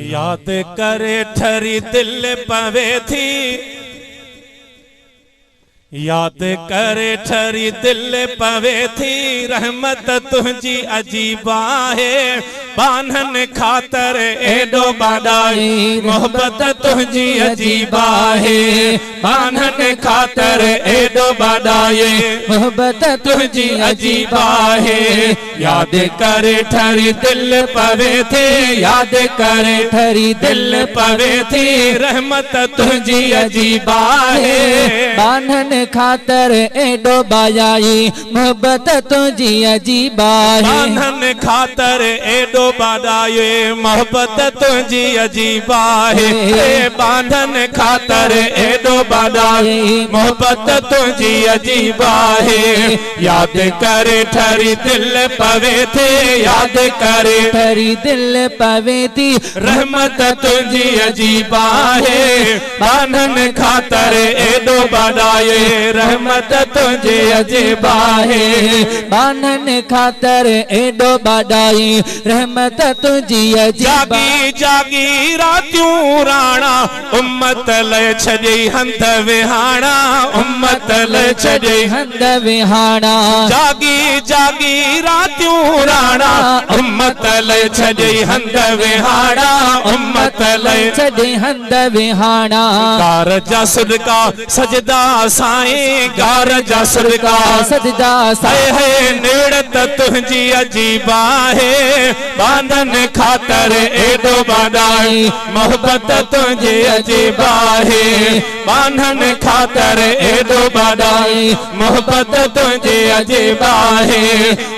याद करे ठरी दिल पवे थी, याद करे ठरी दिल पवे थी। रहमत तुझी अजीबा है, बान्हन खातर एडो बाडाई। मोहब्बत तुझी अजीबा है, बान्हन खातर एडो बाडाई। मोहब्बत तुझी अजीबा है, याद करे ठरी दिल पवे थे, याद करे ठरी दिल पवे थी। रहमत तुझी अजीबा है, बान्हन खातर एडो बाजाई। मोहब्बत तुझी अजीबा है, बान्हन खातर एडो बाडाए। मोहब्बत तुझी अजीबा है, बांधन खातर एडो बाडाए। मोहब्बत तुझी अजीबा है, याद करे ठरी दिल पवे थे, याद करे ठरी दिल पवे थी। रहमत तुझी अजीबा है, बांधन खातर एडो बाडाए। रहमत तुझे अजीबा है, बान्हन खातर एडो बाडाई। रहमत तुझी अजीबा। जागी जागी रातियूं राणा, उम्मत ले छॾे हंध विहाणा। उम्मत ले छॾे हंध विहाणा। जागी जागी रातियूं राणा, उम्मत ले छॾे हंध विहाणा। उम्मत ले छॾे हंध विहाणा। गार जा सदका सजदा साईं, गार जा सदका सजदा साईं है। नेड़त तुझी अजीबा है, बांधन खातर एडो बाडाई। मोहब्बत तुझे अजीबा है, बांधन खातर एडो बाडाई। मोहब्बत तुझे अजीबा है,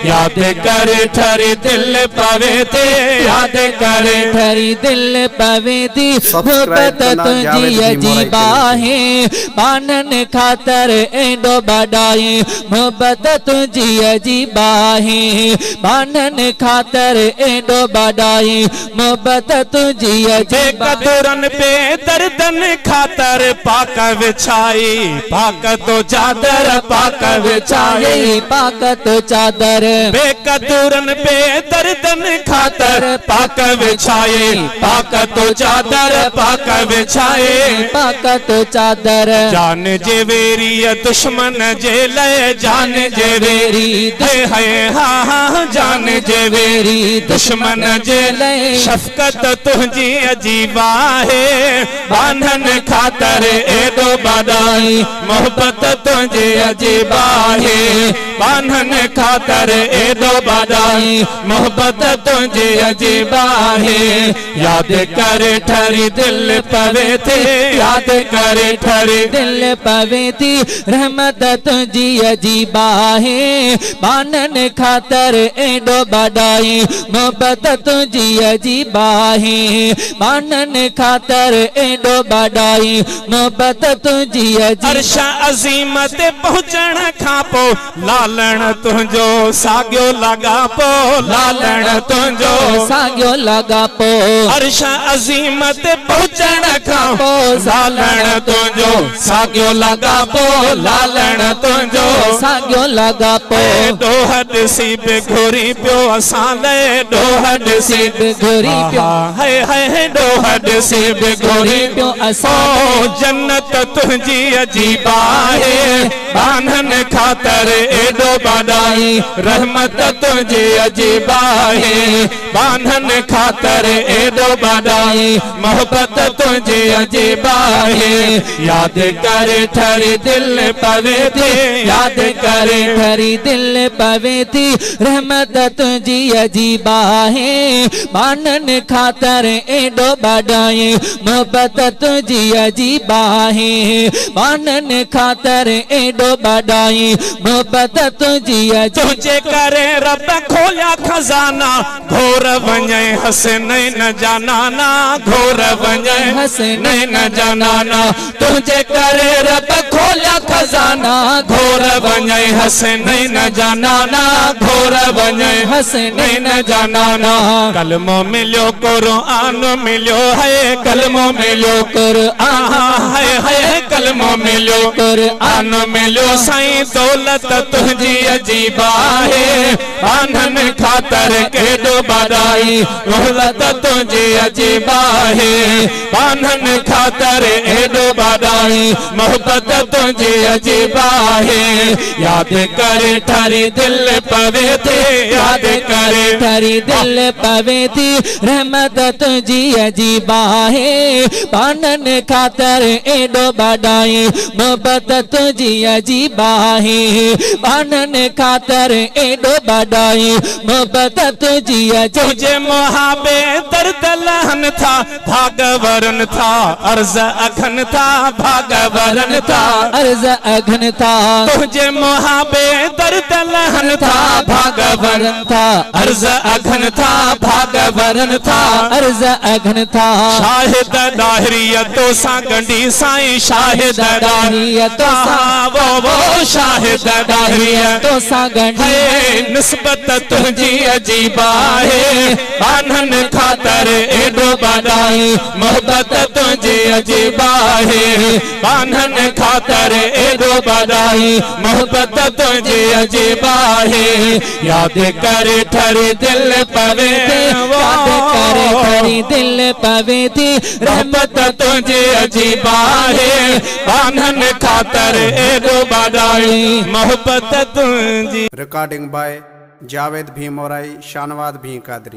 याद करे ठरी दिल पवे थे, याद करे ठरी दिल पवे थी। मोहब्बत तुझी अजीबा है, बान्हन खातर एडो बाडाई। मोहब्बत तुझी अजीबा है, बान्हन खातर एडो बाडाई। मोहब्बत तुझी अजीबा। बेकदरन पे दर्दन खातर पाक विछाई। पाक तो चादर पाक विछाई। पाक तो चादर। बेकदरन पे दर्दन खातर पाक विछाई। पाक तो चादर पाक विछाई। पाक तो चादर। जान जे वेरी दुश्मन जे लय, जान जे वेरी है। हाँ हाँ जान जे वेरी दुश्मन जे लय। शफकत तुझी अजीबा है, बांधन खातर एडो बाडाई। मोहब्बत तुझे अजीबा है, बांधन खातर एडो बाडाई। मोहब्बत तुझे अजीबा है, याद करे ठरी दिल पवे थे, याद करे ठरी दिल पवे थी। रहमत तुझी अजीबा है, बान्हन खातर एडो बाडाई। मोहब्बत तुझी अजीबा है, बान्हन खातर एडो बाडाई। मोहब्बत तुझी अजीबा। अर्श अज़ीम ते पहुंचण खां पोइ लालण तुंहिंजो साॻियो लॻा पोइ। लालण तुंहिंजो साॻियो लॻा पो। अर्श अज़ीम ते पहुंचण खां पोइ लालण तुंहिंजो साॻियो लॻा पोइ। लालण तुंहिंजो साॻियो लॻा पो। ॾोह ॾिसी बि घुरी पियो असां लाइ। ॾोह ॾिसी बि घुरी पियो। है ॾोह ॾिसी बि घुरी पियो असां। जन्नत तुझी अजीबा है, बान्हन खातर एडो बाडाई। रहमत तुझे अजीबा है, बान्हन खातर एडो बाडाई। मोहब्बत तुझे अजीबा है, याद करे ठरी दिल पवे थे, याद करे ठरी दिल पवे थी। रहमत तुझी अजीबा है, बान्हन खातर एडो बाडाई। मोहब्बत तुझी अजीबा है, बान्हन खातर एडो बाडाई। मोहब्बत तुझी तुझे करे रब खोलिया खजाना। घोर वञे हसनैन जाना ना, घोर वञे हसनैन जनाना तुझे करे रब खोलिया खजाना घोर वञे हसनैन जनाना घोर वञे हसनैन जनाना कलमो मिलियो कुरान मिलियो है कलमो मिलियो कुरान है कलमो मिलियो कुरान मिलियो साईं दौलत तुझी अजीबा है आनन खातर केॾो बधाई दौलत तुझी अजीबा है आनन खातर एॾो बधाई मोहब्बत तुझी अजीबा है याद करे थारी दिल पवे थे याद करे थारी दिल पवे थी रहमत तुझी अजीबा है पानन खातर एडो बधाई मोहब्बत तुझी अजीबा है पानन खातर एडो बधाई मोहब्बत तुझी तुझे मुहाबे दर्द लहन था भागवरन था अर्ज अघन था भागवरन था अर्ज अघन था तुझे मुहाबे दर्द लहन था भागवरन था अर्ज अघन था भागवरन था अर्ज अघन था शाहिद दाहरियतो सा गंडी साईं शाहिद दाहरियतो सा वो शाहिद दाहरियतो सा गंडी निस्बत तुझी अजीबा है आनन खातर एडो बधाई मोहब्बत तुझी अजीबा है आनन खातर एडो बधाई मोहब्बत तुझी अजीबा है याद करे ठरी दिल पवे याद करे ठरी दिल पवे थी रहमत तुझे अजीबा है आनन खातर एडो बधाई मोहब्बत तुझी रिकॉर्डिंग बाय जावेद भीम और शानवाद भी कादरी।